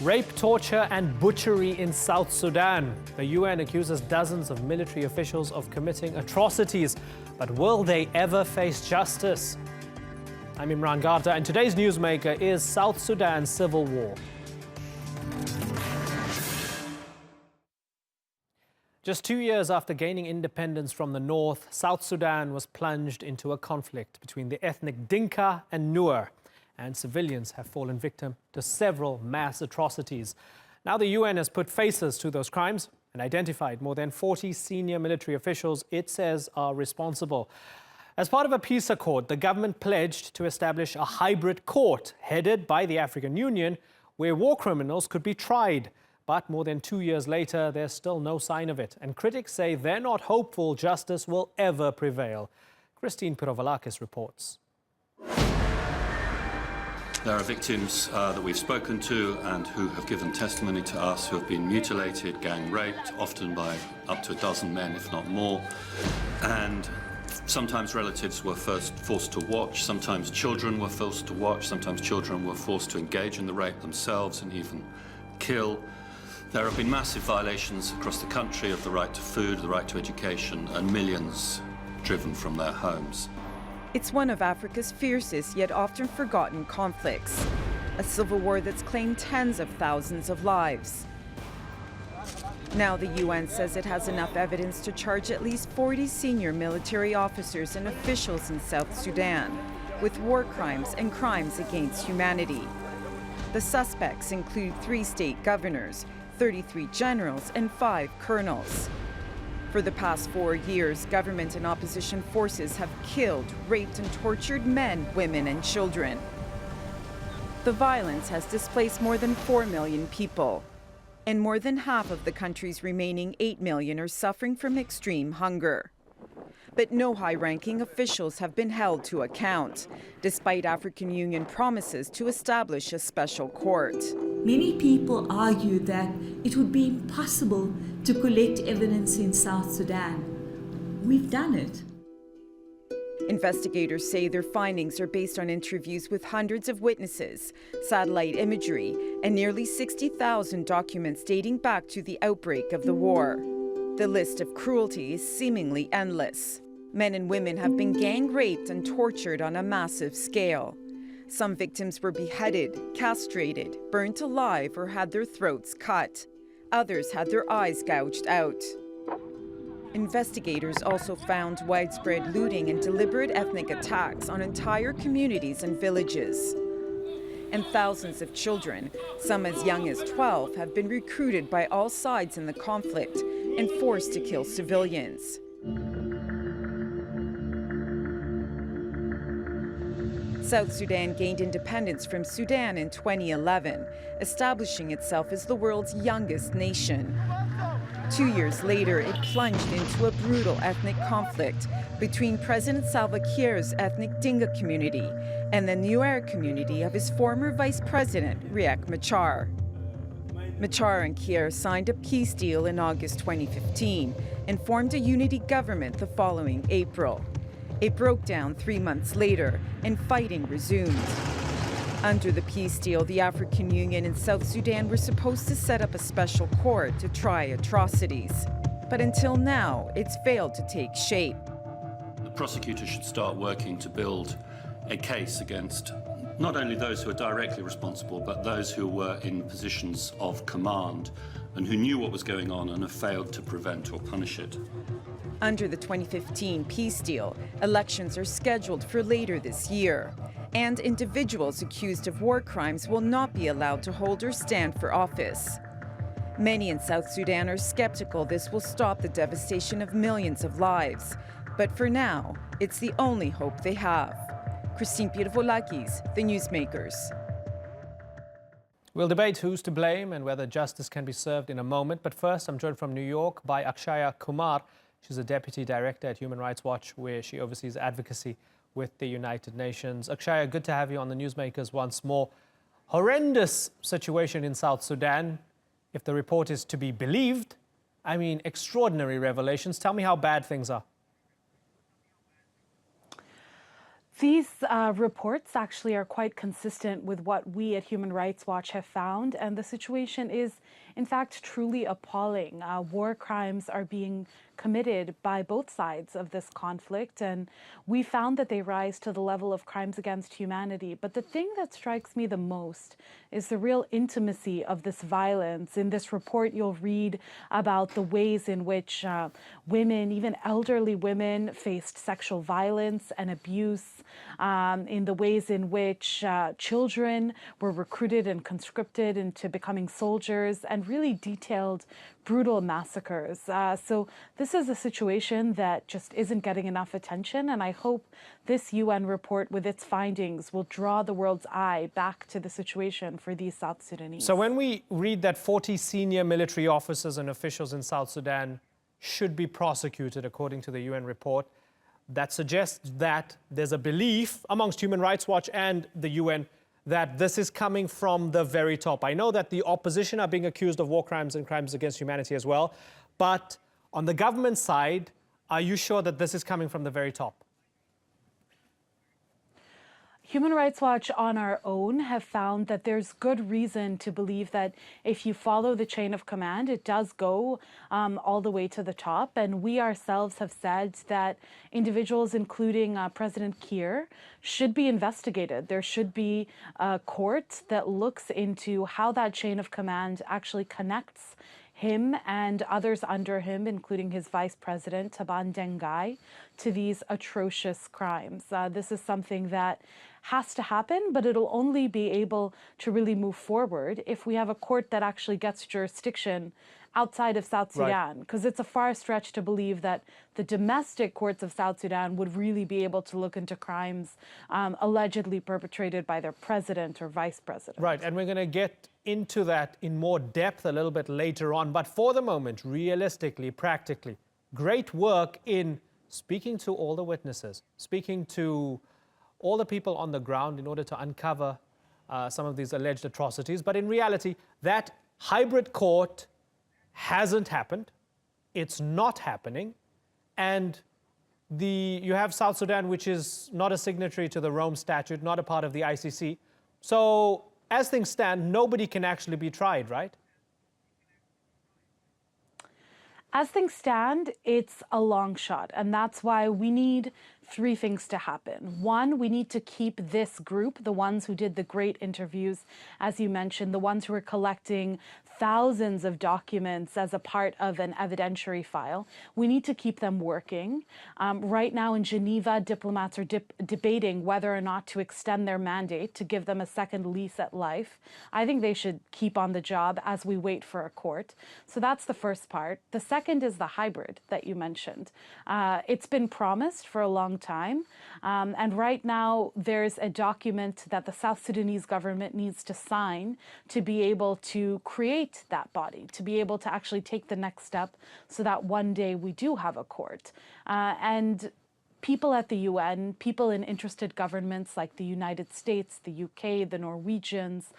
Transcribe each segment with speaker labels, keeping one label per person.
Speaker 1: Rape, torture and butchery in South Sudan. The UN accuses dozens of military officials of committing atrocities. But will they ever face justice? I'm Imran Garta, and today's newsmaker is South Sudan's civil war. Just 2 years after gaining independence from the north, South Sudan was plunged into a conflict between the ethnic Dinka and Nuer, and civilians have fallen victim to several mass atrocities. Now the UN has put faces to those crimes and identified more than 40 senior military officials it says are responsible. As part of a peace accord, the government pledged to establish a hybrid court headed by the African Union where war criminals could be tried. But more than 2 years later, there's still no sign of it. And critics say they're not hopeful justice will ever prevail. Christine Pirovalakis reports.
Speaker 2: There are victims that we've spoken to and who have given testimony to us who have been mutilated, gang raped, often by up to a dozen men, if not more. And sometimes relatives were first forced to watch, sometimes children were forced to watch, sometimes children were forced to engage in the rape themselves and even kill. There have been massive violations across the country of the right to food, the right to education, and millions driven from their homes.
Speaker 3: It's one of Africa's fiercest yet often forgotten conflicts, a civil war that's claimed tens of thousands of lives. Now the UN says it has enough evidence to charge at least 40 senior military officers and officials in South Sudan with war crimes and crimes against humanity. The suspects include 3 state governors, 33 generals and 5 colonels. For the past 4 years, government and opposition forces have killed, raped and tortured men, women and children. The violence has displaced more than 4 million people, and more than half of the country's remaining 8 million are suffering from extreme hunger. But no high-ranking officials have been held to account, despite African Union promises to establish a special court.
Speaker 4: Many people argue that it would be impossible to collect evidence in South Sudan. We've done it.
Speaker 3: Investigators say their findings are based on interviews with hundreds of witnesses, satellite imagery, and nearly 60,000 documents dating back to the outbreak of the war. The list of cruelty is seemingly endless. Men and women have been gang raped and tortured on a massive scale. Some victims were beheaded, castrated, burnt alive, or had their throats cut. Others had their eyes gouged out. Investigators also found widespread looting and deliberate ethnic attacks on entire communities and villages. And thousands of children, some as young as 12, have been recruited by all sides in the conflict and forced to kill civilians. South Sudan gained independence from Sudan in 2011, establishing itself as the world's youngest nation. 2 years later, it plunged into a brutal ethnic conflict between President Salva Kiir's ethnic Dinka community and the Nuer community of his former vice president, Riek Machar. Machar and Kiir signed a peace deal in August 2015 and formed a unity government the following April. It broke down 3 months later, and fighting resumed. Under the peace deal, the African Union and South Sudan were supposed to set up a special court to try atrocities. But until now, it's failed to take shape.
Speaker 2: The prosecutor should start working to build a case against not only those who are directly responsible, but those who were in positions of command and who knew what was going on and have failed to prevent or punish it.
Speaker 3: Under the 2015 peace deal, elections are scheduled for later this year, and individuals accused of war crimes will not be allowed to hold or stand for office. Many in South Sudan are skeptical this will stop the devastation of millions of lives, but for now, it's the only hope they have. Christine Pirovalakis, The Newsmakers.
Speaker 1: We'll debate who's to blame and whether justice can be served in a moment. But first, I'm joined from New York by Akshaya Kumar. She's a deputy director at Human Rights Watch, where she oversees advocacy with the United Nations. Akshaya, good to have you on the Newsmakers once more. Horrendous situation in South Sudan, if the report is to be believed. I mean, extraordinary revelations. Tell me how bad things are.
Speaker 5: These reports actually are quite consistent with what we at Human Rights Watch have found, and the situation is, in fact, truly appalling. War crimes are being committed by both sides of this conflict, and we found that they rise to the level of crimes against humanity. But the thing that strikes me the most is the real intimacy of this violence. In this report, you'll read about the ways in which women, even elderly women, faced sexual violence and abuse, in the ways in which children were recruited and conscripted into becoming soldiers, and really detailed brutal massacres. So this is a situation that just isn't getting enough attention, and I hope this UN report with its findings will draw the world's eye back to the situation for these South Sudanese.
Speaker 1: So when we read that 40 senior military officers and officials in South Sudan should be prosecuted according to the UN report, that suggests that there's a belief amongst Human Rights Watch and the UN that this is coming from the very top. I know that the opposition are being accused of war crimes and crimes against humanity as well, but on the government side, are you sure that this is coming from the very top?
Speaker 5: Human Rights Watch on our own have found that there's good reason to believe that if you follow the chain of command, it does go all the way to the top. And we ourselves have said that individuals, including President Kiir, should be investigated. There should be a court that looks into how that chain of command actually connects him and others under him, including his vice president, Taban Dengai, to these atrocious crimes. This is something that has to happen, but it'll only be able to really move forward if we have a court that actually gets jurisdiction outside of South Sudan, because it's a far stretch to believe that the domestic courts of South Sudan would really be able to look into crimes allegedly perpetrated by their president or vice president.
Speaker 1: Right, and we're going to get into that in more depth a little bit later on. But for the moment, realistically, practically, great work in speaking to all the witnesses, speaking to all the people on the ground in order to uncover some of these alleged atrocities. But in reality, that hybrid court hasn't happened. It's not happening. And you have South Sudan, which is not a signatory to the Rome Statute, not a part of the ICC. So as things stand, nobody can actually be tried, right?
Speaker 5: As things stand, it's a long shot, and that's why we need three things to happen. One, we need to keep this group, the ones who did the great interviews, as you mentioned, the ones who are collecting thousands of documents as a part of an evidentiary file. We need to keep them working. Right now in Geneva, diplomats are debating whether or not to extend their mandate to give them a second lease at life. I think they should keep on the job as we wait for a court. So that's the first part. The second is the hybrid that you mentioned. It's been promised for a long time. And right now, there's a document that the South Sudanese government needs to sign to be able to create that body, to be able to actually take the next step so that one day we do have a court. And people at the UN, people in interested governments like the United States, the UK, the Norwegians,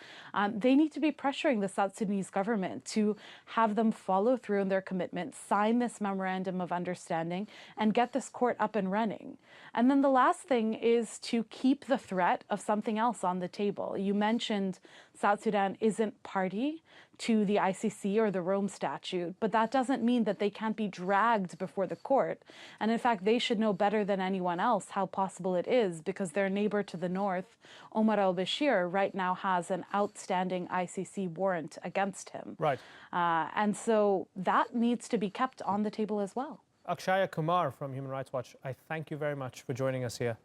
Speaker 5: they need to be pressuring the South Sudanese government to have them follow through on their commitment, sign this memorandum of understanding, and get this court up and running. And then the last thing is to keep the threat of something else on the table. You mentioned South Sudan isn't party to the ICC or the Rome Statute, but that doesn't mean that they can't be dragged before the court. And in fact, they should know better than anyone else how possible it is, because their neighbor to the north, Omar al-Bashir, right now has an outstanding ICC warrant against him.
Speaker 1: Right.
Speaker 5: And so that needs to be kept on the table as well.
Speaker 1: Akshaya Kumar from Human Rights Watch, I thank you very much for joining us here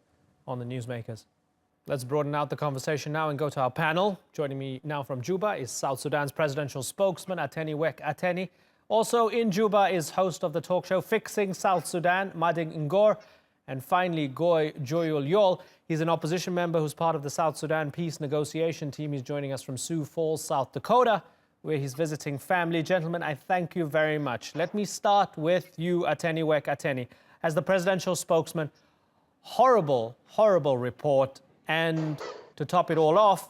Speaker 1: on the Newsmakers. Let's broaden out the conversation now and go to our panel. Joining me now from Juba is South Sudan's presidential spokesman, Ateni Wek Ateni. Also in Juba is host of the talk show Fixing South Sudan, Mading Ngor. And finally, Goy Joyul Yol. He's an opposition member who's part of the South Sudan peace negotiation team. He's joining us from Sioux Falls, South Dakota, where he's visiting family. Gentlemen, I thank you very much. Let me start with you, Ateni Wek Ateni. As the presidential spokesman, horrible, horrible report. And to top it all off,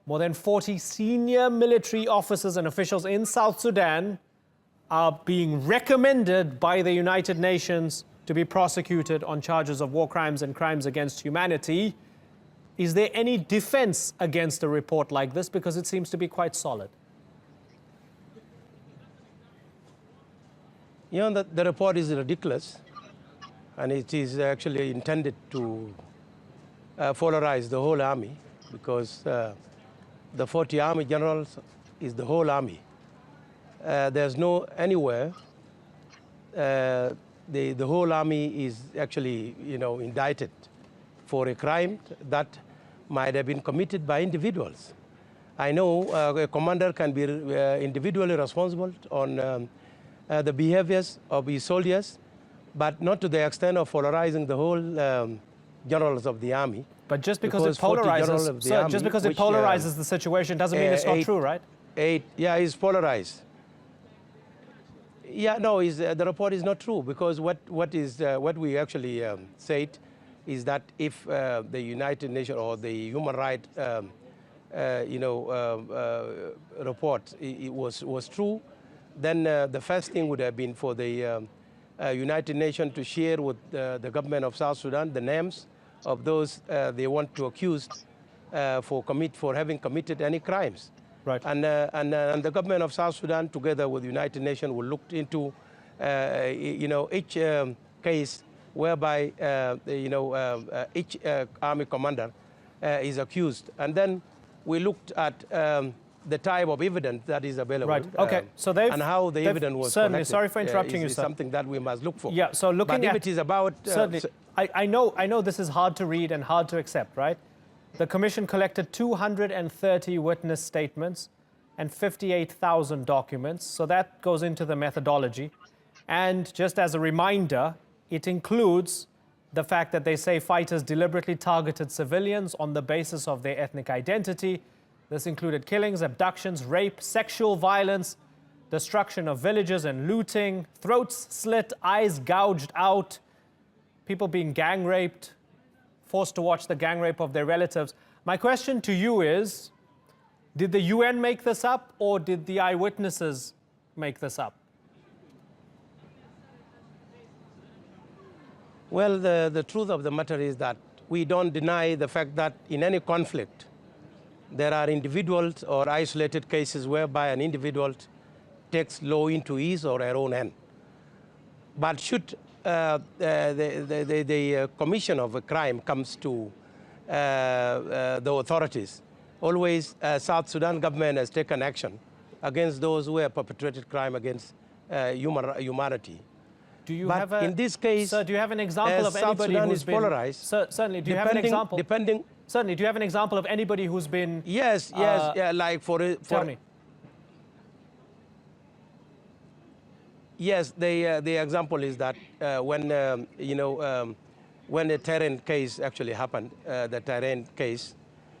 Speaker 1: more than 40 senior military officers and officials in South Sudan are being recommended by the United Nations to be prosecuted on charges of war crimes and crimes against humanity. Is there any defense against a report like this? Because it seems to be quite solid.
Speaker 6: You know, the report is ridiculous, and it is actually intended to polarize the whole army, because the 40 army generals is the whole army. There's no anywhere the whole army is actually, indicted for a crime that might have been committed by individuals. I know a commander can be individually responsible on the behaviors of his soldiers, but not to the extent of polarizing the whole generals of the army.
Speaker 1: But just because it polarizes, sir, just because it polarizes the situation doesn't mean it's not true, right?
Speaker 6: It's polarized. Yeah, no, the report is not true, because what we actually said is that if the United Nations or the human rights report was true, then the first thing would have been for the United Nations to share with the government of South Sudan the names of those they want to accuse for having committed any crimes.
Speaker 1: Right.
Speaker 6: And the government of South Sudan, together with the United Nations, will look into each case whereby each army commander is accused, and then we looked at the type of evidence that is available.
Speaker 1: Right. Okay. So
Speaker 6: and how the evidence was
Speaker 1: certainly.
Speaker 6: collected.
Speaker 1: Sorry for interrupting you,
Speaker 6: is
Speaker 1: sir.
Speaker 6: Something that we must look for.
Speaker 1: Yeah. So looking
Speaker 6: but
Speaker 1: at
Speaker 6: if it is about
Speaker 1: certainly, I know this is hard to read and hard to accept, right? The Commission collected 230 witness statements and 58,000 documents. So that goes into the methodology. And just as a reminder, it includes the fact that they say fighters deliberately targeted civilians on the basis of their ethnic identity. This included killings, abductions, rape, sexual violence, destruction of villages and looting, throats slit, eyes gouged out, people being gang raped, forced to watch the gang rape of their relatives. My question to you is, did the UN make this up, or did the eyewitnesses make this up?
Speaker 6: Well, the truth of the matter is that we don't deny the fact that in any conflict, there are individuals or isolated cases whereby an individual takes law into his or her own hand. But should the commission of a crime comes to the authorities, always South Sudan government has taken action against those who have perpetrated crime against humanity.
Speaker 1: Do you
Speaker 6: but
Speaker 1: have a,
Speaker 6: in this case,
Speaker 1: sir, do you have an example of anybody who's been
Speaker 6: polarized?
Speaker 1: Certainly. Do you have an example? Certainly. Do you have an example of anybody who's been?
Speaker 6: Yes. Yeah. Like
Speaker 1: tell me.
Speaker 6: Yes. The example is that when a terrain case actually happened, the terrain case,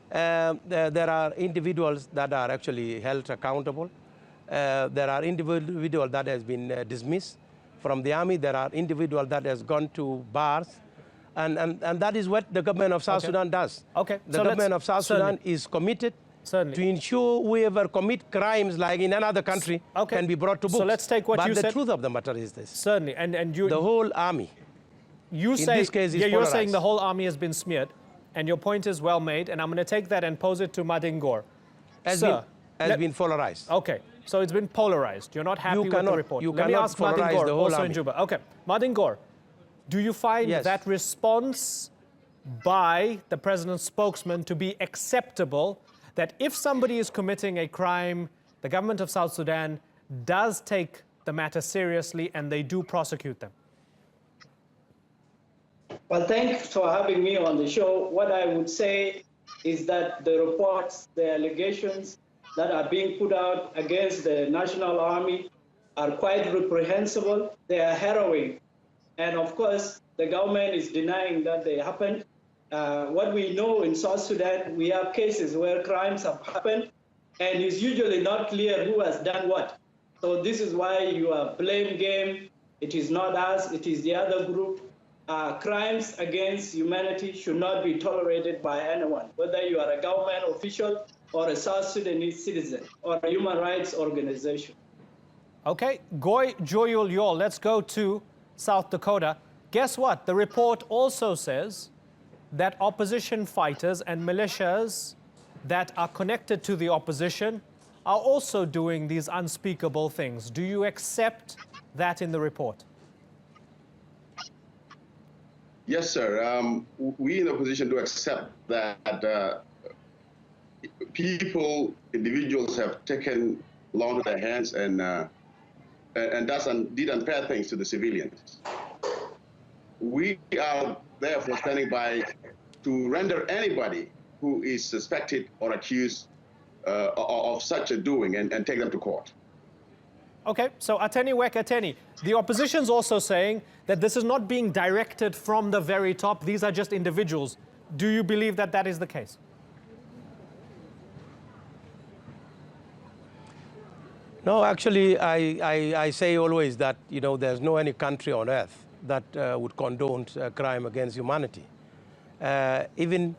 Speaker 6: there are individuals that are actually held accountable. There are individuals that has been dismissed from the army. There are individuals that has gone to bars. And that is what the government of South Sudan does.
Speaker 1: Okay.
Speaker 6: The government of South Sudan is committed to ensure whoever commit crimes like in another country can be brought to book.
Speaker 1: So let's take what you said.
Speaker 6: But the truth of the matter is this.
Speaker 1: Certainly. And you,
Speaker 6: the whole army,
Speaker 1: you
Speaker 6: in
Speaker 1: say,
Speaker 6: this case, is
Speaker 1: you're saying the whole army has been smeared, and your point is well made, and I'm going to take that and pose it to Madingor.
Speaker 6: Has been polarized.
Speaker 1: Okay. So it's been polarized. You're not happy with the report.
Speaker 6: You
Speaker 1: Let me ask Madingor,
Speaker 6: the whole
Speaker 1: also
Speaker 6: army.
Speaker 1: in Juba. Okay. Madingor, do you find that response by the president's spokesman to be acceptable, that if somebody is committing a crime, the government of South Sudan does take the matter seriously and they do prosecute them?
Speaker 7: Well, thanks for having me on the show. What I would say is that the reports, the allegations that are being put out against the National Army are quite reprehensible. They are harrowing. And of course, the government is denying that they happened. What we know in South Sudan, we have cases where crimes have happened, and it's usually not clear who has done what. So this is why you are blame game. It is not us, it is the other group. Crimes against humanity should not be tolerated by anyone, whether you are a government official or a South Sudanese citizen or a human rights organization.
Speaker 1: Okay, Goy Joyul Yol, let's go to South Dakota. guess what? The report also says that opposition fighters and militias that are connected to the opposition are also doing these unspeakable things. Do you accept that in the report?
Speaker 8: Yes, sir. We in the opposition do accept that individuals have taken law into their hands and thus did unfair things to the civilians. We are therefore standing by to render anybody who is suspected or accused of such a doing and take them to court.
Speaker 1: Okay, so Ateni Wek Ateni, the opposition's also saying that this is not being directed from the very top. These are just individuals. Do you believe that that is the case?
Speaker 6: No, actually, I say always that, you know, there's no any country on earth that would condone crime against humanity. Even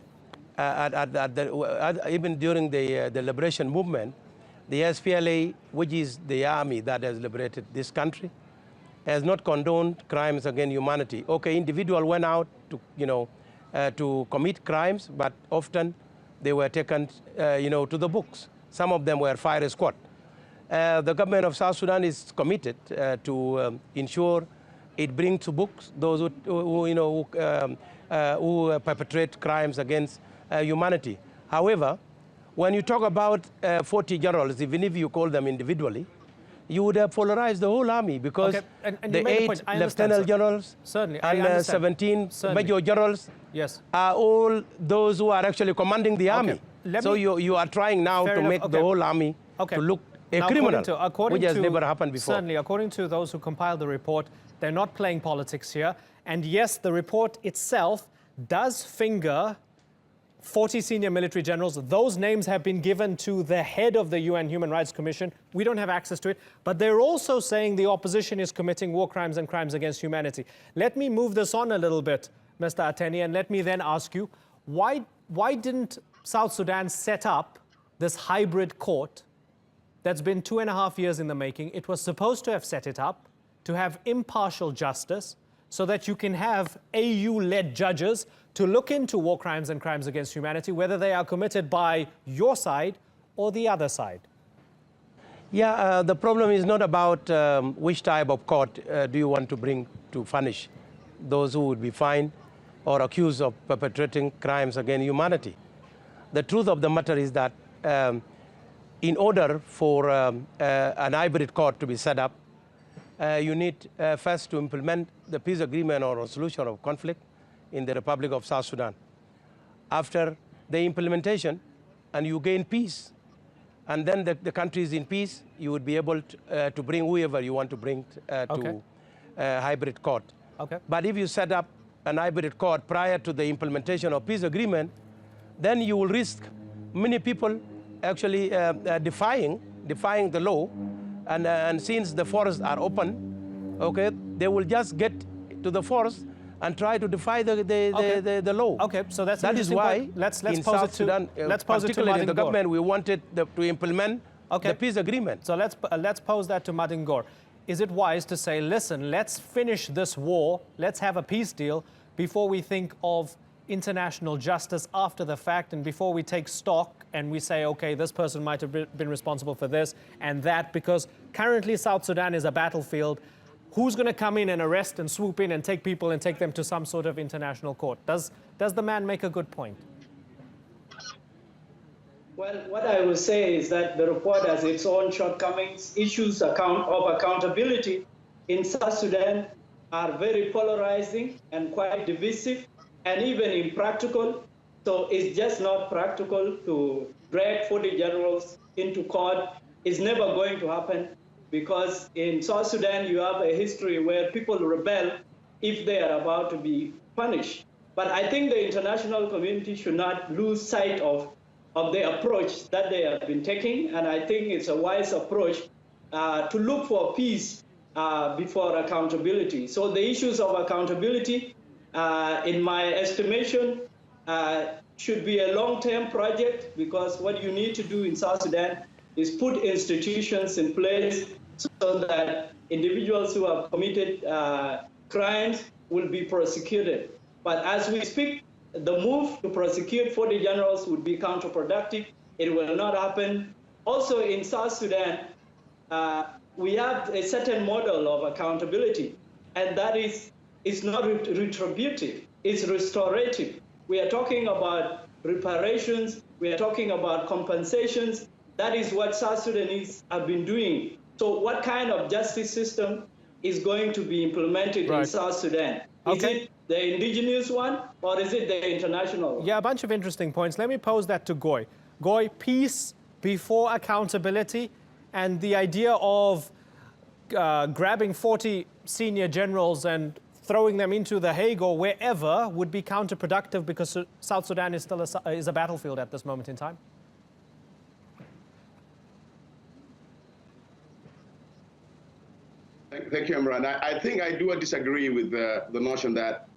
Speaker 6: during the liberation movement, the SPLA, which is the army that has liberated this country, has not condoned crimes against humanity. Okay, individuals went out to, you know, to commit crimes, but often they were taken, you know, to the books. Some of them were fire squad. The government of South Sudan is committed to ensure it brings to books those who perpetrate crimes against humanity. However, when you talk about 40 generals, even if you call them individually, you would have polarized the whole army because
Speaker 1: okay. and
Speaker 6: the 8 lieutenant generals and 17 major generals are all those who are actually commanding the army. So you are trying now to make the whole army to look a criminal, which has never happened before.
Speaker 1: Certainly, according to those who compiled the report, they're not playing politics here. And yes, the report itself does finger 40 senior military generals. Those names have been given to the head of the UN Human Rights Commission. We don't have access to it. But they're also saying the opposition is committing war crimes and crimes against humanity. Let me move this on a little bit, Mr. Ateni, and let me then ask you, why didn't South Sudan set up this hybrid court that's been 2.5 years in the making? It was supposed to have set it up to have impartial justice so that you can have AU-led judges to look into war crimes and crimes against humanity, whether they are committed by your side or the other side.
Speaker 6: Yeah, the problem is not about which type of court do you want to bring to punish those who would be fined or accused of perpetrating crimes against humanity. The truth of the matter is that in order for an hybrid court to be set up, you need first to implement the peace agreement or resolution of conflict in the Republic of South Sudan. After the implementation and you gain peace, and then the country is in peace, you would be able to bring whoever you want to bring to hybrid court. But if you set up an hybrid court prior to the implementation of peace agreement, then you will risk many people actually defying the law, and since the forests are open, they will just get to the forest and try to defy the law.
Speaker 1: Okay, so
Speaker 6: that is why
Speaker 1: let's
Speaker 6: in
Speaker 1: pose
Speaker 6: South Sudan, particularly in the government, we wanted to implement the peace agreement.
Speaker 1: So let's pose that to Madingor. Is it wise to say, listen, let's finish this war, let's have a peace deal before we think of international justice after the fact, and before we take stock and we say, okay, this person might have been responsible for this and that, because currently South Sudan is a battlefield. Who's going to come in and arrest and swoop in and take people and take them to some sort of international court? Does the man make a good point?
Speaker 7: Well, what I will say is that the report has its own shortcomings. Issues of accountability in South Sudan are very polarizing and quite divisive and even impractical. So it's just not practical to drag 40 generals into court. It's never going to happen, because in South Sudan you have a history where people rebel if they are about to be punished. But I think the international community should not lose sight of the approach that they have been taking, and I think it's a wise approach to look for peace before accountability. So the issues of accountability, in my estimation, should be a long-term project, because what you need to do in South Sudan is put institutions in place so that individuals who have committed crimes will be prosecuted. But as we speak, the move to prosecute 40 generals would be counterproductive. It will not happen. Also in South Sudan, we have a certain model of accountability, and that is it's not retributive, it's restorative. We are talking about reparations, we are talking about compensations. That is what South Sudanese have been doing. So what kind of justice system is going to be implemented in South Sudan? Is it the indigenous one, or is it the international one?
Speaker 1: Yeah, a bunch of interesting points. Let me pose that to Goy. Goy, peace before accountability, and the idea of grabbing 40 senior generals and throwing them into The Hague or wherever would be counterproductive because South Sudan is still a battlefield at this moment in time?
Speaker 8: Thank you, Imran. I think I do disagree with the notion that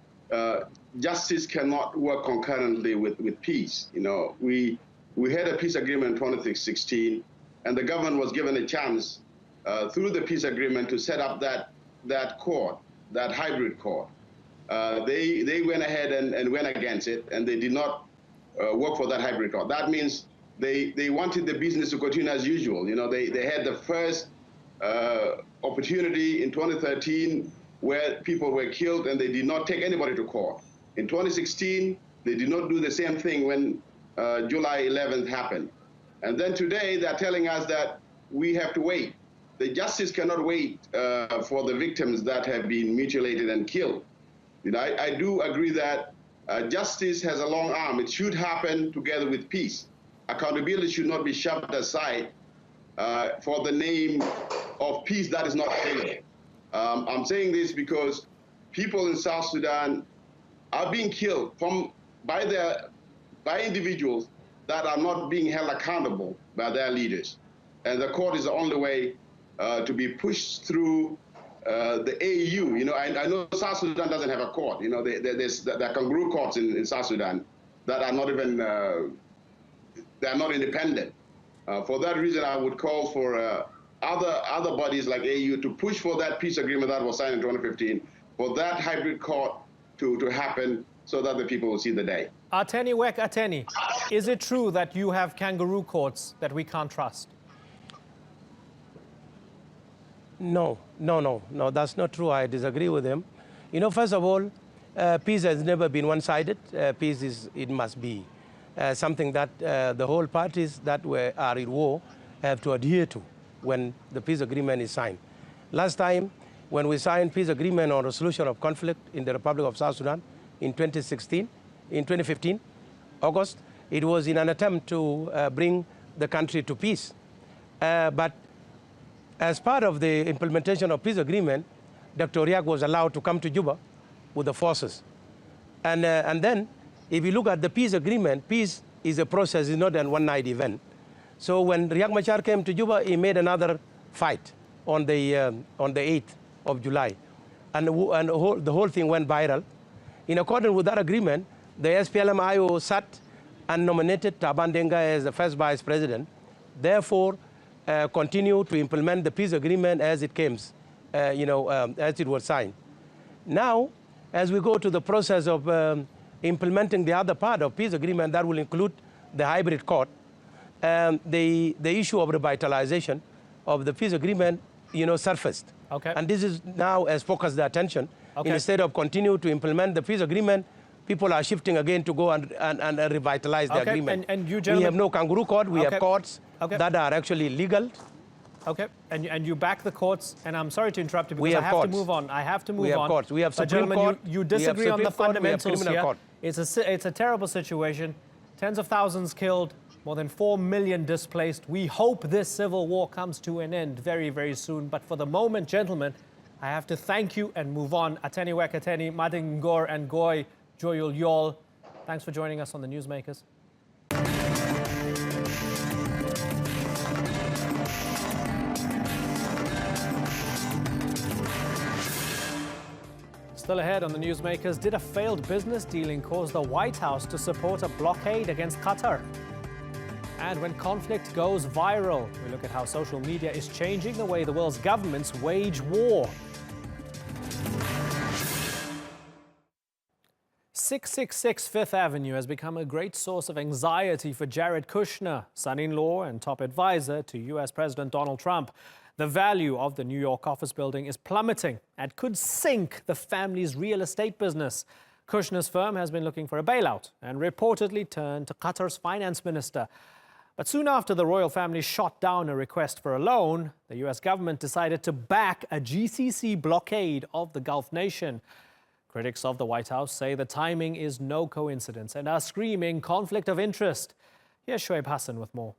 Speaker 8: justice cannot work concurrently with peace. You know, we had a peace agreement in 2016, and the government was given a chance through the peace agreement to set up that court, that hybrid court. They went ahead and went against it, and they did not work for that hybrid court. That means they wanted the business to continue as usual. You know, they had the first opportunity in 2013 where people were killed and they did not take anybody to court. In 2016, they did not do the same thing when July 11th happened. And then today they're telling us that we have to wait. The justice cannot wait for the victims that have been mutilated and killed. You know, I do agree that justice has a long arm. It should happen together with peace. Accountability should not be shoved aside for the name of peace that is not available. I'm saying this because people in South Sudan are being killed by individuals that are not being held accountable by their leaders. And the court is the only way to be pushed through the AU. You know, I know South Sudan doesn't have a court. You know, there are kangaroo courts in South Sudan that are not even, they are not independent. For that reason, I would call for other bodies like AU to push for that peace agreement that was signed in 2015, for that hybrid court to happen so that the people will see the day.
Speaker 1: Ateni Wek Ateni, is it true that you have kangaroo courts that we can't trust?
Speaker 6: No, that's not true. I disagree with him. You know, first of all, peace has never been one-sided. Peace it must be something that the whole parties that are in war have to adhere to when the peace agreement is signed. Last time, when we signed peace agreement on resolution of conflict in the Republic of South Sudan in 2015, August, it was in an attempt to bring the country to peace. But as part of the implementation of peace agreement, Dr. Riek was allowed to come to Juba with the forces. And then, if you look at the peace agreement, peace is a process, it's not a one-night event. So when Riek Machar came to Juba, he made another fight on the 8th of July. And the whole thing went viral. In accordance with that agreement, the SPLM-IO sat and nominated Taban Denga as the first vice president. Therefore, continue to implement the peace agreement as it came, as it was signed. Now, as we go to the process of implementing the other part of peace agreement, that will include the hybrid court, the issue of revitalization of the peace agreement, surfaced.
Speaker 1: Okay.
Speaker 6: And this is now has focused the attention.
Speaker 1: Okay.
Speaker 6: Instead of continue to implement the peace agreement, people are shifting again to go and revitalize the agreement.
Speaker 1: And you gentlemen,
Speaker 6: we have no kangaroo court. We have courts that are actually legal.
Speaker 1: Okay, and you back the courts, and I'm sorry to interrupt you because
Speaker 6: We have
Speaker 1: I have
Speaker 6: courts.
Speaker 1: to move on. I have to move on.
Speaker 6: We have courts. We have
Speaker 1: But
Speaker 6: Supreme
Speaker 1: gentlemen,
Speaker 6: Court.
Speaker 1: you
Speaker 6: We have
Speaker 1: disagree on the
Speaker 6: Supreme Court. We have
Speaker 1: fundamentals
Speaker 6: criminal
Speaker 1: here.
Speaker 6: court.
Speaker 1: It's a terrible situation. Tens of thousands killed, more than 4 million displaced. We hope this civil war comes to an end very, very soon. But for the moment, gentlemen, I have to thank you and move on. Ateni Wek Ateni, Madin Ngor and Goy Joyul Yol. Thanks for joining us on the Newsmakers. Still ahead on the Newsmakers, did a failed business dealing cause the White House to support a blockade against Qatar? And when conflict goes viral, we look at how social media is changing the way the world's governments wage war. 666 Fifth Avenue has become a great source of anxiety for Jared Kushner, son-in-law and top advisor to U.S. President Donald Trump. The value of the New York office building is plummeting and could sink the family's real estate business. Kushner's firm has been looking for a bailout and reportedly turned to Qatar's finance minister. But soon after the royal family shot down a request for a loan, the U.S. government decided to back a GCC blockade of the Gulf nation. Critics of the White House say the timing is no coincidence and are screaming conflict of interest. Here's Shoaib Hassan with more.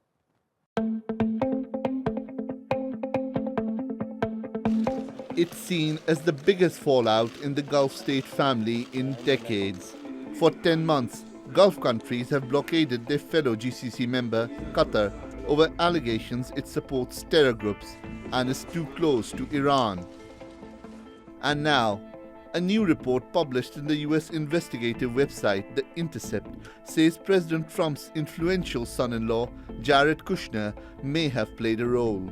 Speaker 9: It's seen as the biggest fallout in the Gulf state family in decades. For 10 months, Gulf countries have blockaded their fellow GCC member, Qatar, over allegations it supports terror groups and is too close to Iran. And now, a new report published in the US investigative website, The Intercept, says President Trump's influential son-in-law, Jared Kushner, may have played a role.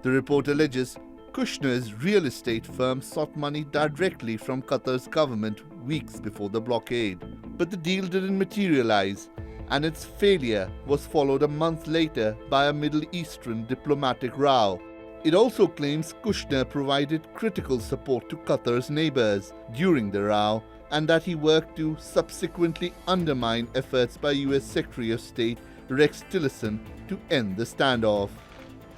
Speaker 9: The report alleges Kushner's real estate firm sought money directly from Qatar's government weeks before the blockade. But the deal didn't materialize, and its failure was followed a month later by a Middle Eastern diplomatic row. It also claims Kushner provided critical support to Qatar's neighbors during the row, and that he worked to subsequently undermine efforts by US Secretary of State Rex Tillerson to end the standoff.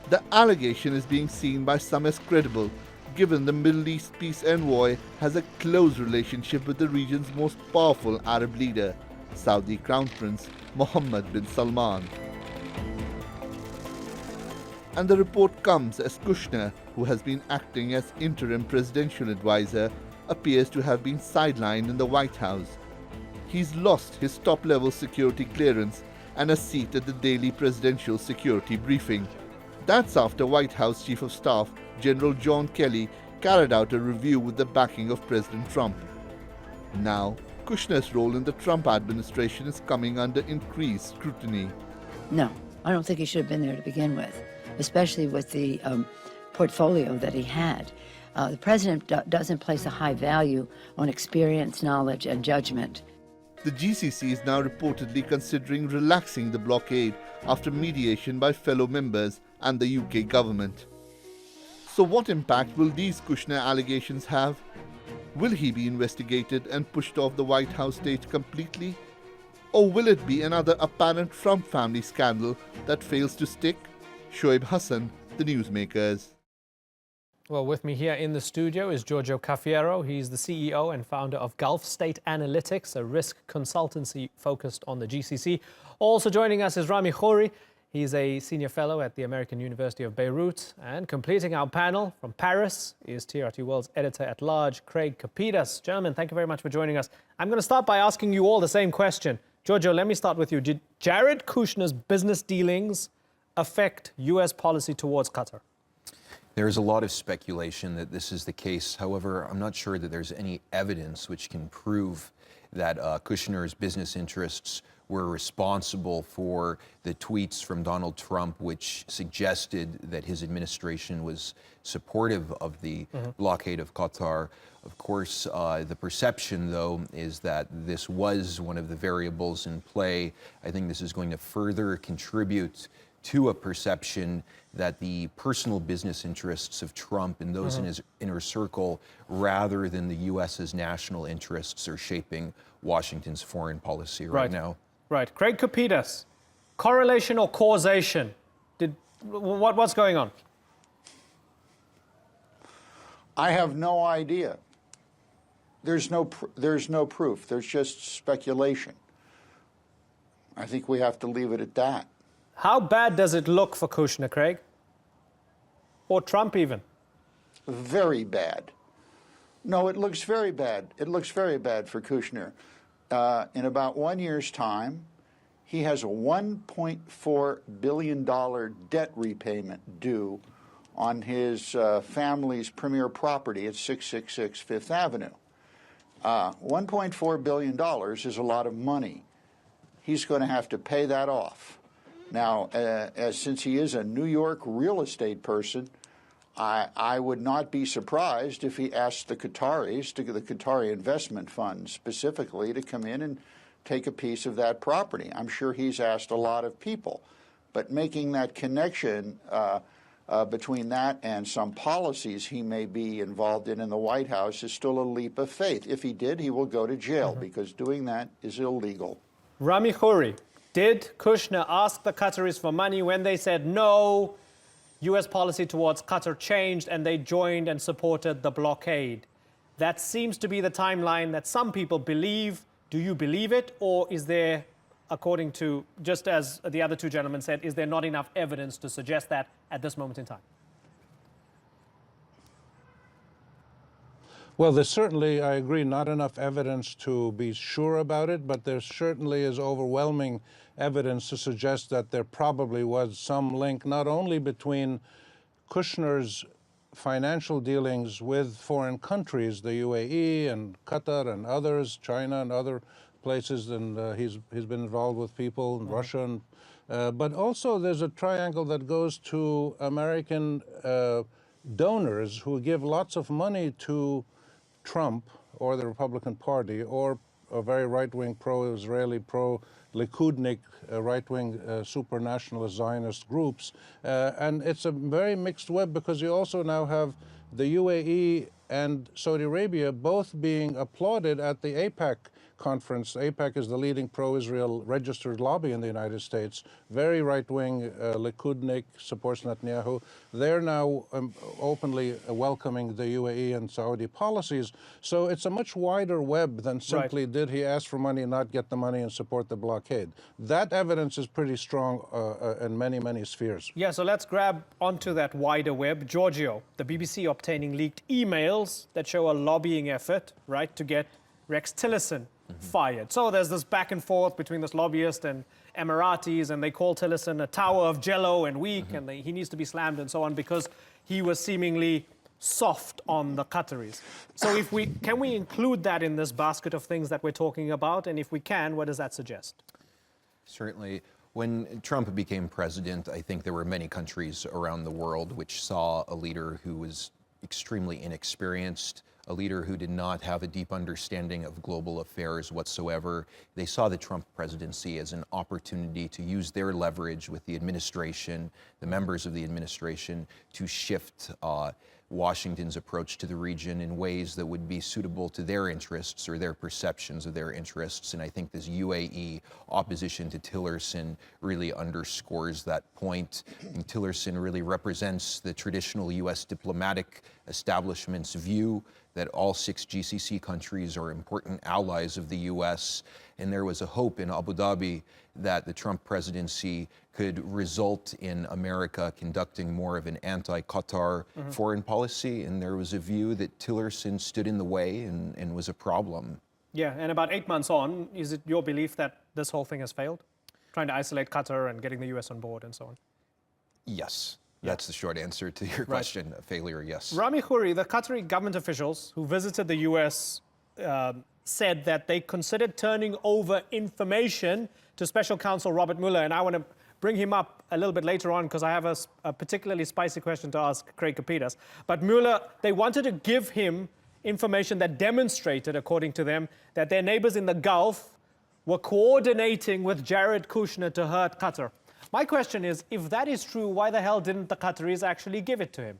Speaker 9: The allegation is being seen by some as credible, given the Middle East peace envoy has a close relationship with the region's most powerful Arab leader, Saudi Crown Prince Mohammed bin Salman. And the report comes as Kushner, who has been acting as interim presidential advisor, appears to have been sidelined in the White House. He's lost his top-level security clearance and a seat at the daily presidential security briefing. That's after White House Chief of Staff General John Kelly carried out a review with the backing of President Trump. Now, Kushner's role in the Trump administration is coming under increased scrutiny.
Speaker 10: No, I don't think he should have been there to begin with, especially with the portfolio that he had. The president doesn't place a high value on experience, knowledge, and judgment.
Speaker 9: The GCC is now reportedly considering relaxing the blockade after mediation by fellow members and the UK government. So what impact will these Kushner allegations have? Will he be investigated and pushed off the White House stage completely? Or will it be another apparent Trump family scandal that fails to stick? Shoaib Hassan, The Newsmakers.
Speaker 1: Well, with me here in the studio is Giorgio Cafiero. He's the CEO and founder of Gulf State Analytics, a risk consultancy focused on the GCC. Also joining us is Rami Khouri. He's a senior fellow at the American University of Beirut. And completing our panel from Paris is TRT World's editor-at-large, Craig Kapidas. Gentlemen, thank you very much for joining us. I'm going to start by asking you all the same question. Giorgio, let me start with you. Did Jared Kushner's business dealings affect U.S. policy towards Qatar?
Speaker 11: There's a lot of speculation that this is the case. However, I'm not sure that there's any evidence which can prove that Kushner's business interests were responsible for the tweets from Donald Trump, which suggested that his administration was supportive of the blockade of Qatar. Of course, the perception, though, is that this was one of the variables in play. I think this is going to further contribute to a perception that the personal business interests of Trump and those in his inner circle, rather than the U.S.'s national interests, are shaping Washington's foreign policy right now.
Speaker 1: Right. Craig Kapidas, correlation or causation? What's going on?
Speaker 12: I have no idea. There's no proof. There's just speculation. I think we have to leave it at that.
Speaker 1: How bad does it look for Kushner, Craig? Or Trump even?
Speaker 12: Very bad. No, it looks very bad. It looks very bad for Kushner. In about 1 year's time, he has a $1.4 billion debt repayment due on his family's premier property at 666 Fifth Avenue. $1.4 billion is a lot of money. He's going to have to pay that off. Now, since he is a New York real estate person, I would not be surprised if he asked the Qataris, the Qatari Investment Fund specifically, to come in and take a piece of that property. I'm sure he's asked a lot of people. But making that connection between that and some policies he may be involved in the White House is still a leap of faith. If he did, he will go to jail because doing that is illegal.
Speaker 1: Rami Khouri, did Kushner ask the Qataris for money? When they said no, U.S. policy towards Qatar changed and they joined and supported the blockade. That seems to be the timeline that some people believe. Do you believe it, or is there, according to, just as the other two gentlemen said, is there not enough evidence to suggest that at this moment in time?
Speaker 13: Well, there's certainly, I agree, not enough evidence to be sure about it, but there certainly is overwhelming evidence to suggest that there probably was some link, not only between Kushner's financial dealings with foreign countries, the UAE and Qatar and others, China and other places, and he's been involved with people in Russia, but also there's a triangle that goes to American donors who give lots of money to Trump or the Republican Party or a very right-wing pro-Israeli, pro-Likudnik, right-wing super-nationalist Zionist groups. And it's a very mixed web because you also now have the UAE and Saudi Arabia both being applauded at the AIPAC conference. AIPAC is the leading pro-Israel registered lobby in the United States. Very right-wing, Likudnik, supports Netanyahu. They're now openly welcoming the UAE and Saudi policies. So it's a much wider web than simply did he ask for money and not get the money and support the blockade. That evidence is pretty strong in many, many spheres.
Speaker 1: Yeah, so let's grab onto that wider web. Giorgio, the BBC obtaining leaked emails that show a lobbying effort, right, to get Rex Tillerson fired. So there's this back and forth between this lobbyist and Emiratis, and they call Tillerson a tower of jello and weak, and he needs to be slammed and so on because he was seemingly soft on the Qataris. So can we include that in this basket of things that we're talking about? And if we can, what does that suggest?
Speaker 11: Certainly. When Trump became president, I think there were many countries around the world which saw a leader who was extremely inexperienced, a leader who did not have a deep understanding of global affairs whatsoever. They saw the Trump presidency as an opportunity to use their leverage with the administration, the members of the administration, to shift Washington's approach to the region in ways that would be suitable to their interests or their perceptions of their interests. And I think this UAE opposition to Tillerson really underscores that point. And Tillerson really represents the traditional U.S. diplomatic establishment's view that all 6 GCC countries are important allies of the U.S. And there was a hope in Abu Dhabi that the Trump presidency could result in America conducting more of an anti-Qatar foreign policy. And there was a view that Tillerson stood in the way and was a problem.
Speaker 1: Yeah, and about 8 months on, is it your belief that this whole thing has failed? Trying to isolate Qatar and getting the U.S. on board and so on?
Speaker 11: Yes. That's the short answer to your question. A failure, yes.
Speaker 1: Rami Khouri, the Qatari government officials who visited the U.S. Said that they considered turning over information to Special Counsel Robert Mueller. And I want to bring him up a little bit later on because I have a particularly spicy question to ask Craig Kapitas. But Mueller, they wanted to give him information that demonstrated, according to them, that their neighbors in the Gulf were coordinating with Jared Kushner to hurt Qatar. My question is, if that is true, why the hell didn't the Qataris actually give it to him?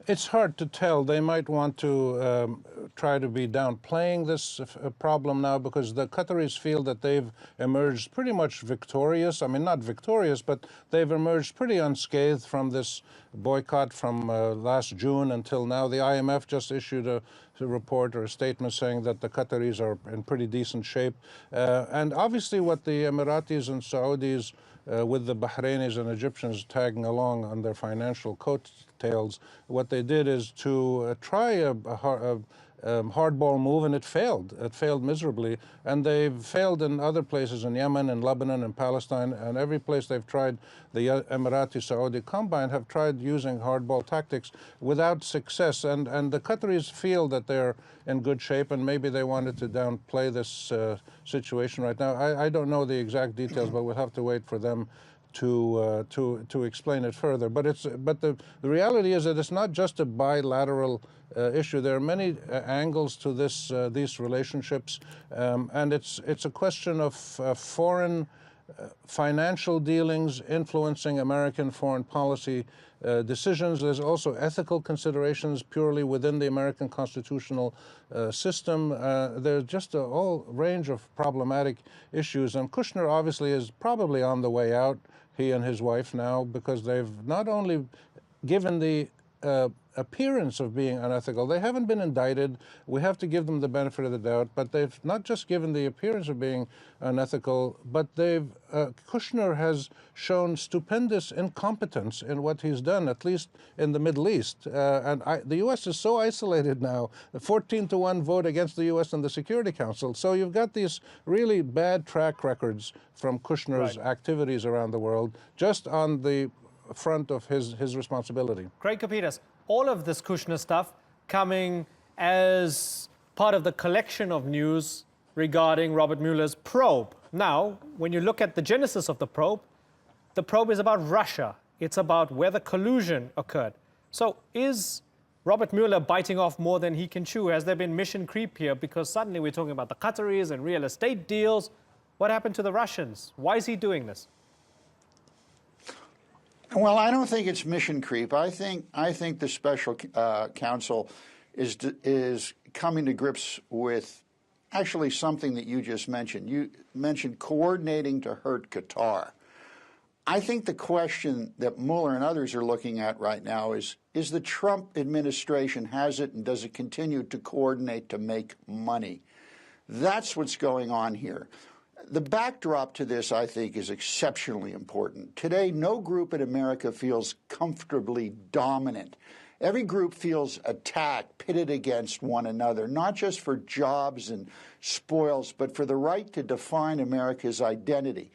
Speaker 13: It's hard to tell. They might want to try to be downplaying this problem now because the Qataris feel that they've emerged pretty much victorious. I mean, not victorious, but they've emerged pretty unscathed from this boycott from last June until now. The IMF just issued a report or a statement saying that the Qataris are in pretty decent shape. And obviously what the Emiratis and Saudis with the Bahrainis and Egyptians tagging along on their financial coattails, what they did is to try hardball move, and it failed. It failed miserably. And they've failed in other places, in Yemen, in Lebanon, in Palestine, and every place they've tried, the Emirati-Saudi combine have tried using hardball tactics without success. And the Qataris feel that they're in good shape, and maybe they wanted to downplay this situation right now. I don't know the exact details, but we'll have to wait for them to explain it further. But the reality is that it's not just a bilateral issue. There are many angles to these relationships, and it's a question of foreign financial dealings influencing American foreign policy decisions. There's also ethical considerations purely within the American constitutional system. There's just a whole range of problematic issues, and Kushner obviously is probably on the way out, he and his wife now, because they've not only given the appearance of being unethical. They haven't been indicted. We have to give them the benefit of the doubt, but they've not just given the appearance of being unethical, but Kushner has shown stupendous incompetence in what he's done, at least in the Middle East. The U.S. is so isolated now, a 14-to-1 vote against the U.S. in the Security Council. So you've got these really bad track records from Kushner's activities around the world, just on the front of his responsibility.
Speaker 1: Craig Kapitas, all of this Kushner stuff coming as part of the collection of news regarding Robert Mueller's probe. Now, when you look at the genesis of the probe is about Russia. It's about whether collusion occurred. So is Robert Mueller biting off more than he can chew? Has there been mission creep here? Because suddenly we're talking about the Qataris and real estate deals. What happened to the Russians? Why is he doing this?
Speaker 12: Well, I don't think it's mission creep. I think the special counsel is coming to grips with actually something that you just mentioned. You mentioned coordinating to hurt Qatar. I think the question that Mueller and others are looking at right now is the Trump administration has it, and does it continue to coordinate to make money? That's what's going on here. The backdrop to this, I think, is exceptionally important. Today, no group in America feels comfortably dominant. Every group feels attacked, pitted against one another, not just for jobs and spoils, but for the right to define America's identity.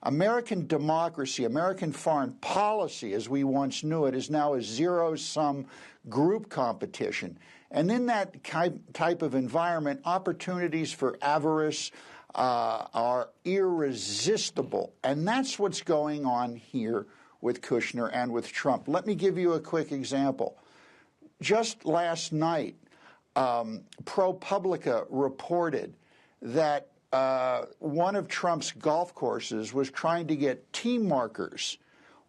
Speaker 12: American democracy, American foreign policy, as we once knew it, is now a zero-sum group competition. And in that type of environment, opportunities for avarice are irresistible. And that's what's going on here with Kushner and with Trump. Let me give you a quick example. Just last night, ProPublica reported that one of Trump's golf courses was trying to get tee markers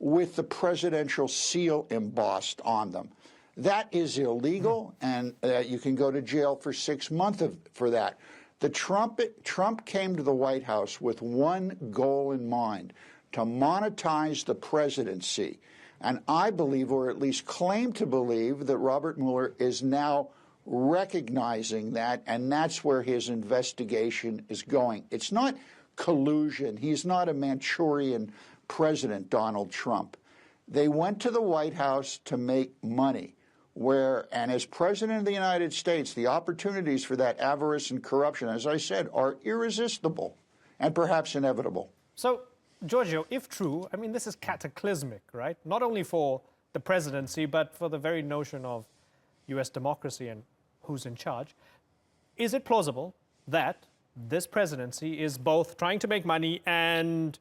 Speaker 12: with the presidential seal embossed on them. That is illegal, and you can go to jail for 6 months for that. Trump came to the White House with one goal in mind: to monetize the presidency. And I believe, or at least claim to believe, that Robert Mueller is now recognizing that, and that's where his investigation is going. It's not collusion. He's not a Manchurian president, Donald Trump. They went to the White House to make money. And as President of the United States, the opportunities for that avarice and corruption, as I said, are irresistible and perhaps inevitable.
Speaker 1: So, Giorgio, if true, I mean, this is cataclysmic, right? Not only for the presidency, but for the very notion of U.S. democracy and who's in charge. Is it plausible that this presidency is both trying to make money and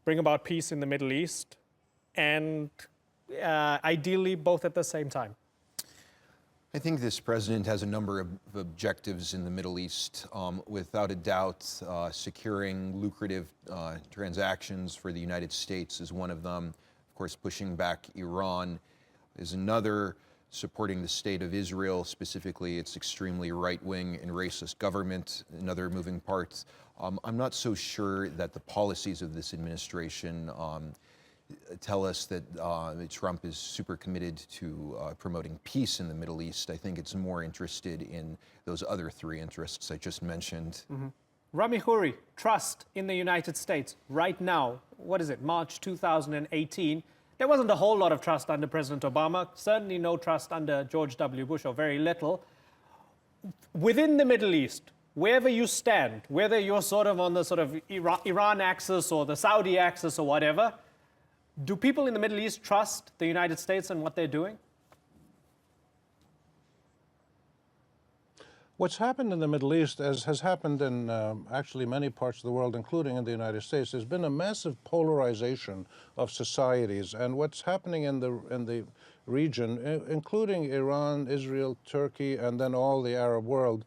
Speaker 1: bring about peace in the Middle East, and ideally both at the same time?
Speaker 11: I think this president has a number of objectives in the Middle East. Without a doubt, securing lucrative transactions for the United States is one of them. Of course, pushing back Iran is another. Supporting the state of Israel, specifically its extremely right-wing and racist government, another moving part. I'm not so sure that the policies of this administration tell us that Trump is super committed to promoting peace in the Middle East. I think it's more interested in those other three interests I just mentioned.
Speaker 1: Mm-hmm. Rami Khouri, trust in the United States right now, what is it, March 2018? There wasn't a whole lot of trust under President Obama, certainly no trust under George W. Bush, or very little. within the Middle East, wherever you stand, whether you're sort of on the sort of Iran axis or the Saudi axis or whatever, do people in the Middle East trust the United States and what they're doing?
Speaker 13: What's happened in the Middle East, as has happened in actually many parts of the world, including in the United States, there's been a massive polarization of societies. And what's happening in the region, including Iran, Israel, Turkey, and then all the Arab world,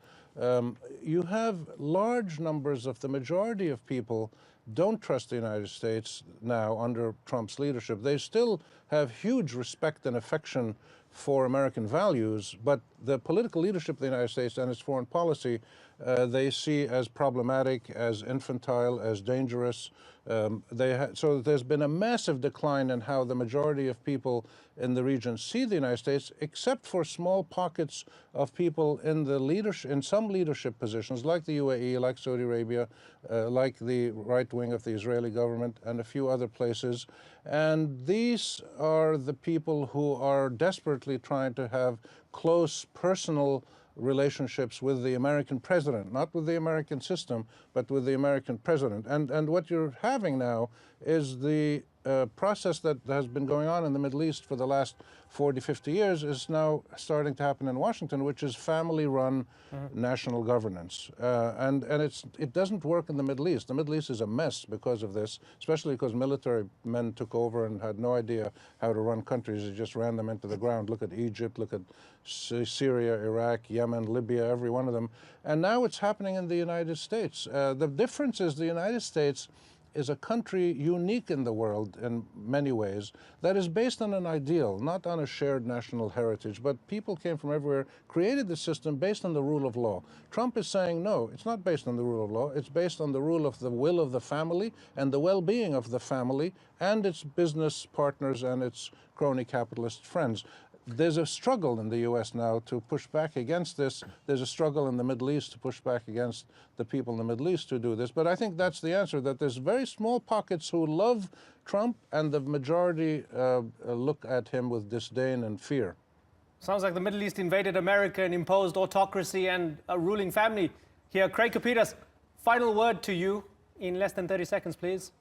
Speaker 13: you have large numbers of the majority of people don't trust the United States now under Trump's leadership. They still have huge respect and affection for American values, but the political leadership of the United States and its foreign policy, they see as problematic, as infantile, as dangerous. So there's been a massive decline in how the majority of people in the region see the United States, except for small pockets of people in the leadership, in some leadership positions, like the UAE, like Saudi Arabia, like the right wing of the Israeli government, and a few other places. And these are the people who are desperately trying to have close personal relationships with the American president, not with the American system, but with the American president. And what you're having now is the process that has been going on in the Middle East for the last 40, 50 years is now starting to happen in Washington, which is family-run national governance. And it doesn't work in the Middle East. The Middle East is a mess because of this, especially because military men took over and had no idea how to run countries. They just ran them into the ground. Look at Egypt, look at Syria, Iraq, Yemen, Libya, every one of them. And now it's happening in the United States. The difference is the United States is a country unique in the world in many ways that is based on an ideal, not on a shared national heritage, but people came from everywhere, created the system based on the rule of law. Trump is saying, no, it's not based on the rule of law, it's based on the rule of the will of the family and the well-being of the family and its business partners and its crony capitalist friends. There's a struggle in the U.S. now to push back against this. There's a struggle in the Middle East to push back against the people in the Middle East to do this. But I think that's the answer, that there's very small pockets who love Trump and the majority look at him with disdain and fear.
Speaker 1: Sounds like the Middle East invaded America and imposed autocracy and a ruling family. Here, Craig Kapitas, final word to you in less than 30 seconds, please.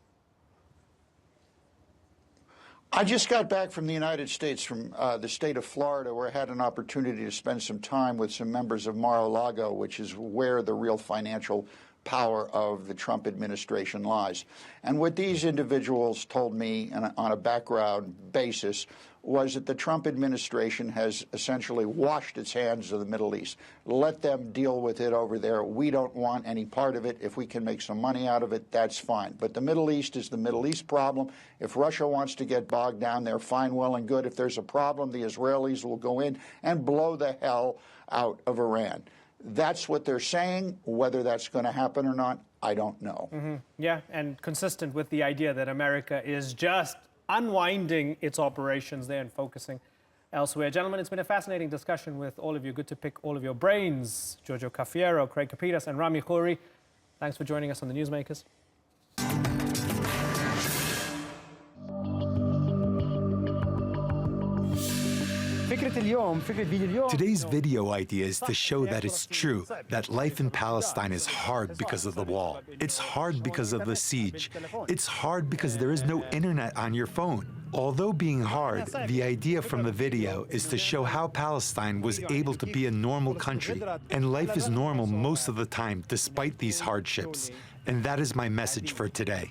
Speaker 12: I just got back from the United States, from the state of Florida, where I had an opportunity to spend some time with some members of Mar-a-Lago, which is where the real financial power of the Trump administration lies. And what these individuals told me on a background basis was that the Trump administration has essentially washed its hands of the Middle East. Let them deal with it over there. We don't want any part of it. If we can make some money out of it, that's fine. But the Middle East is the Middle East problem. If Russia wants to get bogged down there, fine, well and good. If there's a problem, the Israelis will go in and blow the hell out of Iran. That's what they're saying. Whether that's going to happen or not, I don't know.
Speaker 1: Yeah, and consistent with the idea that America is just unwinding its operations there and focusing elsewhere. Gentlemen, it's been a fascinating discussion with all of you. Good to pick all of your brains. Giorgio Cafiero, Craig Kapitas, and Rami Khouri. Thanks for joining us on the Newsmakers.
Speaker 14: Today's video idea is to show that it's true, that life in Palestine is hard because of the wall. It's hard because of the siege. It's hard because there is no internet on your phone. Although being hard, the idea from the video is to show how Palestine was able to be a normal country, and life is normal most of the time despite these hardships. And that is my message for today.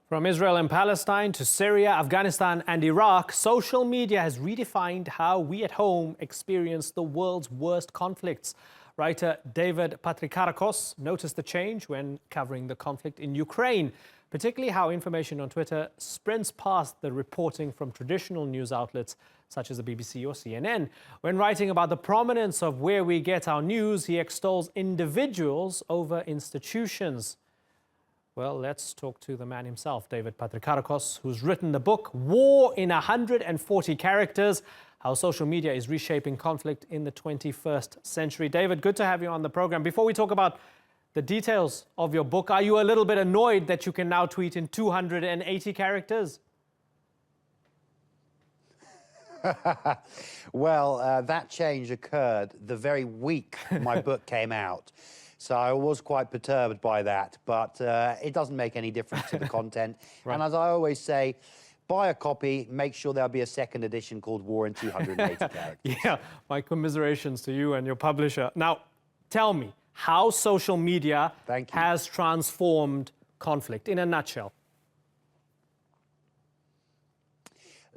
Speaker 1: From Israel and Palestine to Syria, Afghanistan and Iraq, social media has redefined how we at home experience the world's worst conflicts. Writer David Patrikarakos noticed the change when covering the conflict in Ukraine, particularly how information on Twitter sprints past the reporting from traditional news outlets such as the BBC or CNN. When writing about the prominence of where we get our news, he extols individuals over institutions. Well, let's talk to the man himself, David Patrikarakos, who's written the book War in 140 Characters, How Social Media is Reshaping Conflict in the 21st Century. David, good to have you on the program. Before we talk about the details of your book, are you a little bit annoyed that you can now tweet in 280 characters?
Speaker 15: Well, that change occurred the very week my book came out. So I was quite perturbed by that, but it doesn't make any difference to the content. Right. And as I always say, buy a copy, make sure there'll be a second edition called War in 280 Characters.
Speaker 1: Yeah, my commiserations to you and your publisher. Now, tell me how social media has transformed conflict in a nutshell.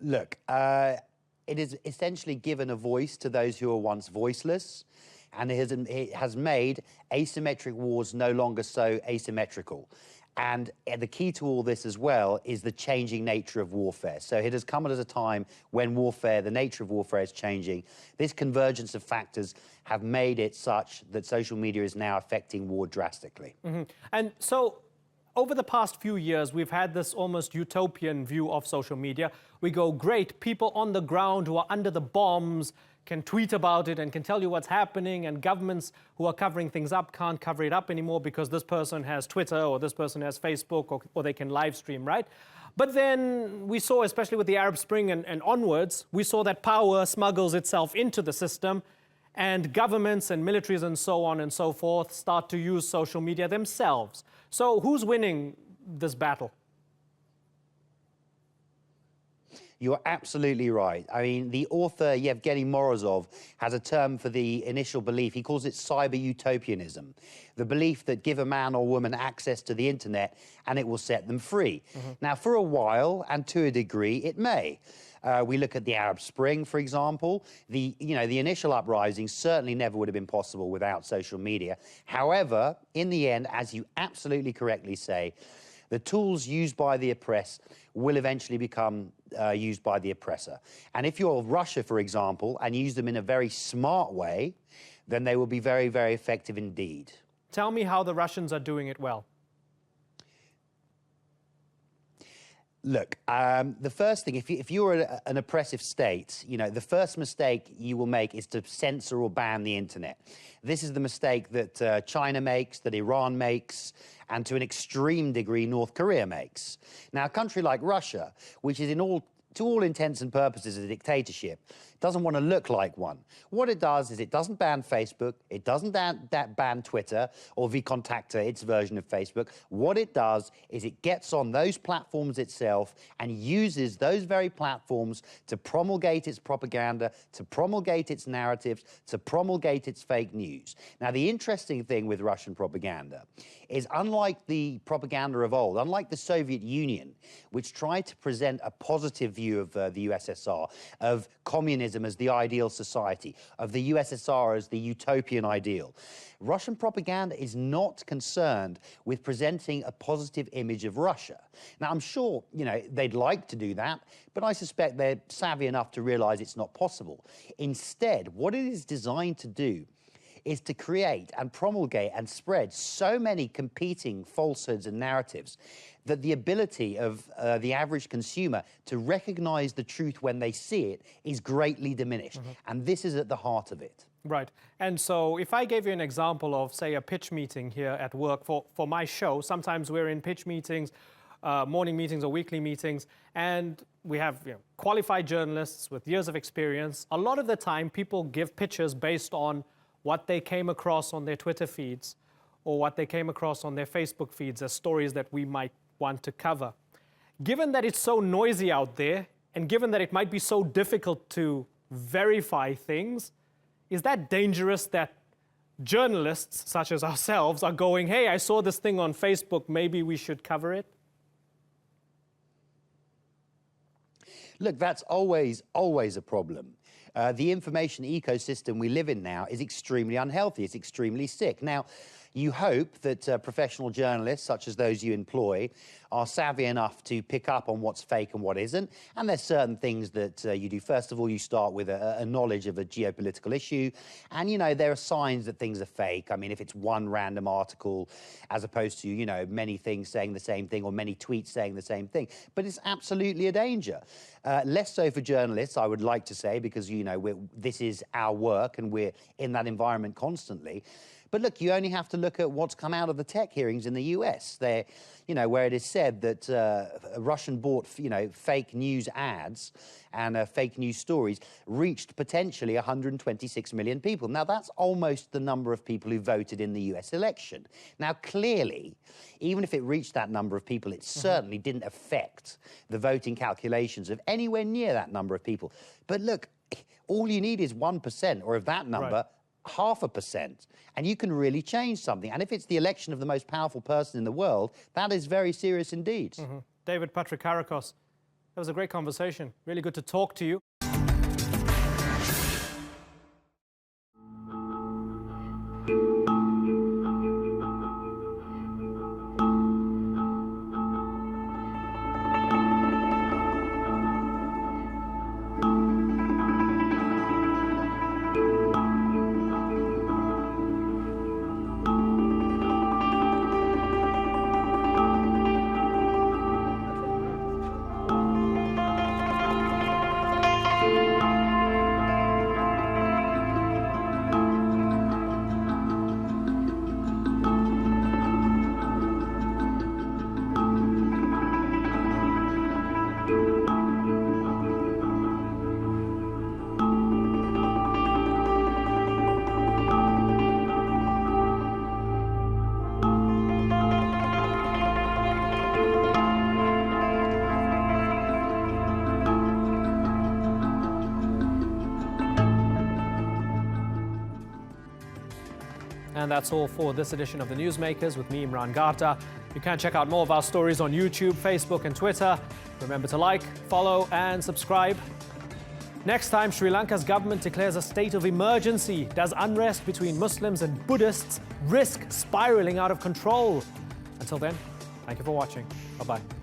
Speaker 15: Look, it has essentially given a voice to those who were once voiceless, and it has made asymmetric wars no longer so asymmetrical. And the key to all this as well is the changing nature of warfare. So it has come at a time when warfare, the nature of warfare is changing. This convergence of factors have made it such that social media is now affecting war drastically.
Speaker 1: Mm-hmm. And so over the past few years, we've had this almost utopian view of social media. We go, great, people on the ground who are under the bombs can tweet about it and can tell you what's happening, and governments who are covering things up can't cover it up anymore because this person has Twitter or this person has Facebook, or they can live stream, right? But then we saw, especially with the Arab Spring and onwards, we saw that power smuggles itself into the system, and governments and militaries and so on and so forth start to use social media themselves. So who's winning this battle?
Speaker 15: You're absolutely right. I mean, the author Yevgeny Morozov has a term for the initial belief. He calls it cyber utopianism, the belief that give a man or woman access to the internet and it will set them free. Mm-hmm. Now, for a while and to a degree, it may. We look at the Arab Spring, for example. The initial uprising certainly never would have been possible without social media. However, in the end, as you absolutely correctly say, the tools used by the oppressed will eventually become used by the oppressor. And if you're Russia, for example, and use them in a very smart way, then they will be very, very effective indeed.
Speaker 1: Tell me how the Russians are doing it well.
Speaker 15: Look, the first thing, if you're an oppressive state, the first mistake you will make is to censor or ban the internet. This is the mistake that China makes, that Iran makes, and to an extreme degree, North Korea makes. Now, a country like Russia, which is to all intents and purposes a dictatorship, doesn't want to look like one. What it does is it doesn't ban Facebook, it doesn't ban Twitter or VKontakte, its version of Facebook. What it does is it gets on those platforms itself and uses those very platforms to promulgate its propaganda, to promulgate its narratives, to promulgate its fake news. Now, the interesting thing with Russian propaganda is, unlike the propaganda of old, unlike the Soviet Union, which tried to present a positive view of the USSR, of communism as the ideal society, of the USSR as the utopian ideal, Russian propaganda is not concerned with presenting a positive image of Russia. Now, I'm sure, they'd like to do that, but I suspect they're savvy enough to realize it's not possible. Instead, what it is designed to do is to create and promulgate and spread so many competing falsehoods and narratives that the ability of the average consumer to recognize the truth when they see it is greatly diminished. Mm-hmm. And this is at the heart of it.
Speaker 1: Right. And so if I gave you an example of, say, a pitch meeting here at work for my show, sometimes we're in pitch meetings, morning meetings or weekly meetings, and we have qualified journalists with years of experience. A lot of the time, people give pitches based on what they came across on their Twitter feeds or what they came across on their Facebook feeds as stories that we might want to cover. Given that it's so noisy out there, and given that it might be so difficult to verify things, is that dangerous that journalists such as ourselves are going, hey, I saw this thing on Facebook, maybe we should cover it?
Speaker 15: Look, that's always a problem. The information ecosystem we live in now is extremely unhealthy. It's extremely sick. Now, you hope that professional journalists, such as those you employ, are savvy enough to pick up on what's fake and what isn't. And there's certain things that you do. First of all, you start with a knowledge of a geopolitical issue. And, there are signs that things are fake. I mean, if it's one random article as opposed to, many things saying the same thing or many tweets saying the same thing. But it's absolutely a danger. Less so for journalists, I would like to say, because, this is our work and we're in that environment constantly. But look, you only have to look at what's come out of the tech hearings in the US. There, you know, where it is said that Russian-bought, you know, fake news ads and fake news stories reached potentially 126 million people. Now, that's almost the number of people who voted in the US election. Now, clearly, even if it reached that number of people, it certainly didn't affect the voting calculations of anywhere near that number of people. But look, all you need is 1%, or of that number, 0.5%, and you can really change something. And if it's the election of the most powerful person in the world, that is very serious indeed.
Speaker 1: David Patrikarakos, that was a great conversation. Really good to talk to you. And that's all for this edition of The Newsmakers with me, Imran Garta. You can check out more of our stories on YouTube, Facebook and Twitter. Remember to like, follow and subscribe. Next time, Sri Lanka's government declares a state of emergency. Does unrest between Muslims and Buddhists risk spiraling out of control? Until then, thank you for watching. Bye-bye.